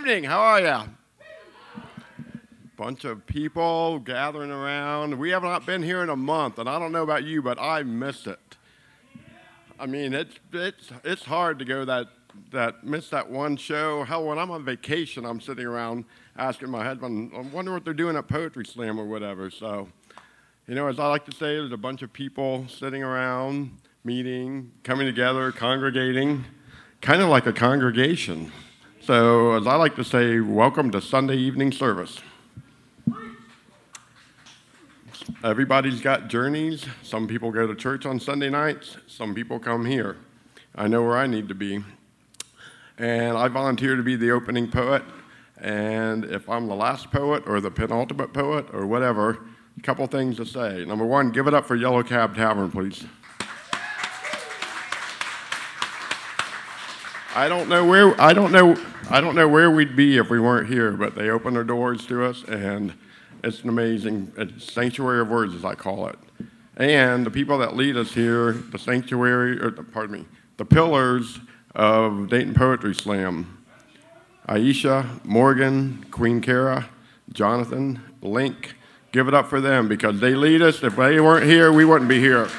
evening. How are you? Bunch of people gathering around. We have not been here in a month, and I don't know about you, but I miss it. I mean, it's hard to go miss that one show. Hell, when I'm on vacation, I'm sitting around asking my husband, I wonder what they're doing at Poetry Slam or whatever. So, you know, as I like to say, there's a bunch of people sitting around, meeting, coming together, congregating, kind of like a congregation. So, as I like to say, welcome to Sunday evening service. Everybody's got journeys. Some people go to church on Sunday nights. Some people come here. I know where I need to be. And I volunteer to be the opening poet. And if I'm the last poet or the penultimate poet or whatever, a couple things to say. Number one, give it up for Yellow Cab Tavern, please. I don't know where we'd be if we weren't here, but they opened their doors to us, and it's an amazing sanctuary of words, as I call it. And the people that lead us here, the pillars of Dayton Poetry Slam, Aisha, Morgan, Queen Kara, Jonathan, Link, give it up for them because they lead us. If they weren't here, we wouldn't be here.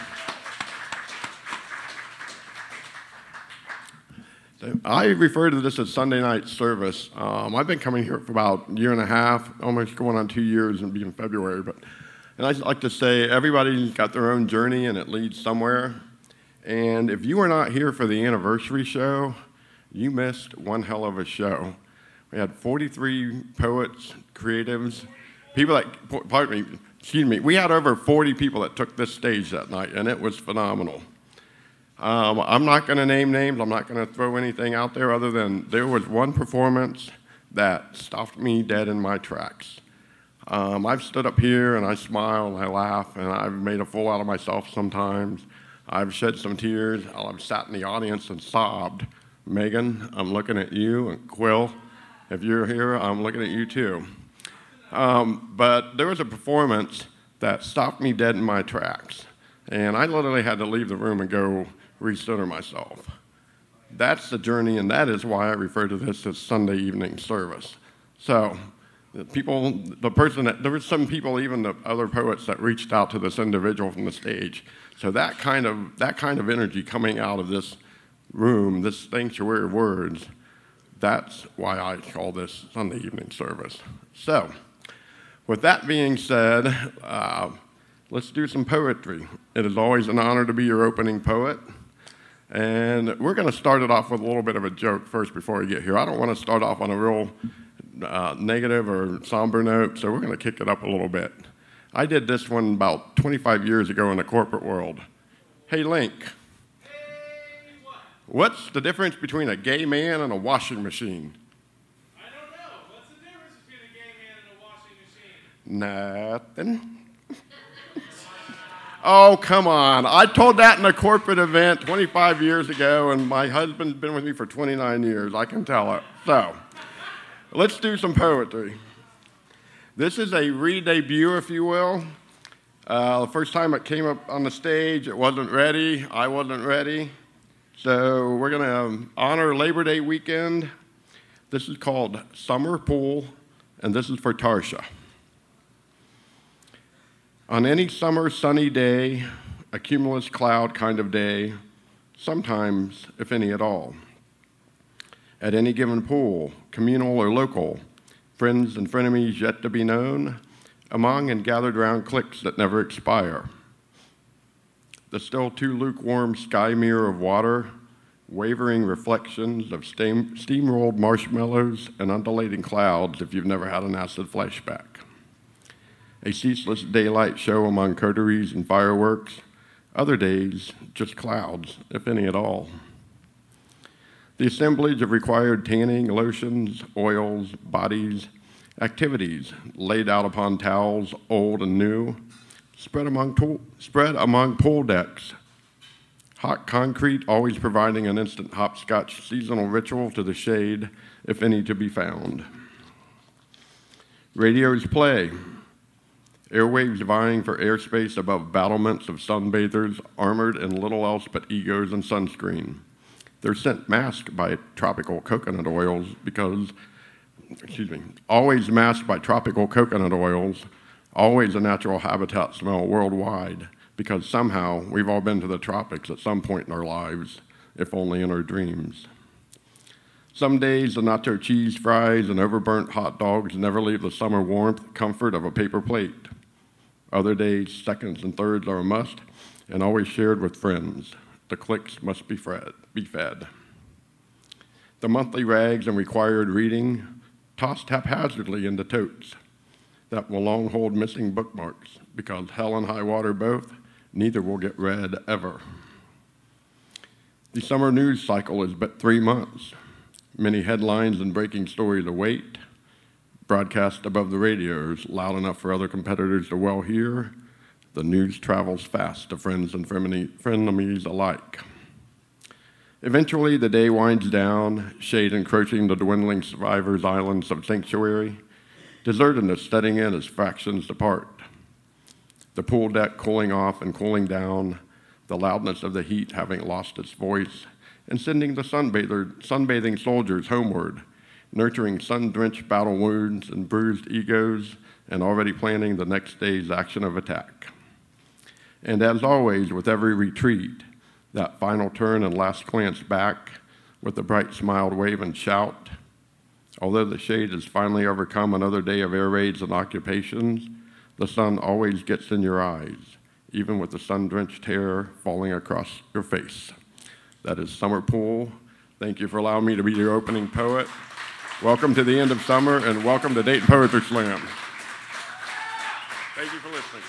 I refer to this as Sunday night service. I've been coming here for about a year and a half, almost going on 2 years and being February. And I like to say everybody's got their own journey and it leads somewhere. And if you were not here for the anniversary show, you missed one hell of a show. We had 43 poets, creatives, people that, we had over 40 people that took this stage that night, and it was phenomenal. I'm not going to name names. I'm not going to throw anything out there other than there was one performance that stopped me dead in my tracks. I've stood up here and I smile and I laugh and I've made a fool out of myself sometimes. I've shed some tears. I've sat in the audience and sobbed. Megan, I'm looking at you, and Quill, if you're here, I'm looking at you too. But there was a performance that stopped me dead in my tracks. And I literally had to leave the room and go recenter myself. That's the journey, and that is why I refer to this as Sunday evening service. So, there were some people, even the other poets, that reached out to this individual from the stage. So that kind of energy coming out of this room, this sanctuary of words, that's why I call this Sunday evening service. So, with that being said, let's do some poetry. It is always an honor to be your opening poet. And we're going to start it off with a little bit of a joke first before we get here. I don't want to start off on a real negative or somber note, so we're going to kick it up a little bit. I did this one about 25 years ago in the corporate world. Hey, Link. Hey, what? What's the difference between a gay man and a washing machine? I don't know. What's the difference between a gay man and a washing machine? Nothing. Oh, come on. I told that in a corporate event 25 years ago, and my husband's been with me for 29 years. I can tell it. So, let's do some poetry. This is a re-debut, if you will. The first time it came up on the stage, it wasn't ready. I wasn't ready. So, we're going to honor Labor Day weekend. This is called Summer Pool, and this is for Tarsha. On any summer sunny day, a cumulus cloud kind of day, sometimes, if any at all. At any given pool, communal or local, friends and frenemies yet to be known, among and gathered round cliques that never expire. The still too lukewarm sky mirror of water, wavering reflections of steam-rolled marshmallows and undulating clouds if you've never had an acid flashback. A ceaseless daylight show among coteries and fireworks. Other days, just clouds, if any at all. The assemblage of required tanning, lotions, oils, bodies, activities laid out upon towels, old and new, spread among pool decks. Hot concrete always providing an instant hopscotch seasonal ritual to the shade, if any to be found. Radios play. Airwaves vying for airspace above battlements of sunbathers armored in little else but egos and sunscreen. They're scent masked by tropical coconut oils because always masked by tropical coconut oils, always a natural habitat smell worldwide, because somehow we've all been to the tropics at some point in our lives, if only in our dreams. Some days the nacho cheese fries and overburnt hot dogs never leave the summer warmth, comfort of a paper plate. Other days, seconds and thirds are a must, and always shared with friends. The cliques must be fed. The monthly rags and required reading tossed haphazardly into totes that will long hold missing bookmarks, because hell and high water both, neither will get read ever. The summer news cycle is but 3 months. Many headlines and breaking stories await, broadcast above the radios, loud enough for other competitors to well hear. The news travels fast to friends and frenemies alike. Eventually, the day winds down, shade encroaching the dwindling survivors' islands of sanctuary, desertedness setting in as fractions depart. The pool deck cooling off and cooling down, the loudness of the heat having lost its voice, and sending the sunbathing soldiers homeward, nurturing sun-drenched battle wounds and bruised egos, and already planning the next day's action of attack. And as always, with every retreat, that final turn and last glance back, with a bright smiled wave and shout, although the shade has finally overcome another day of air raids and occupations, the sun always gets in your eyes, even with the sun-drenched hair falling across your face. That is Summer Pool. Thank you for allowing me to be your opening poet. Welcome to the end of summer, and welcome to Dayton Poetry Slam. Thank you for listening.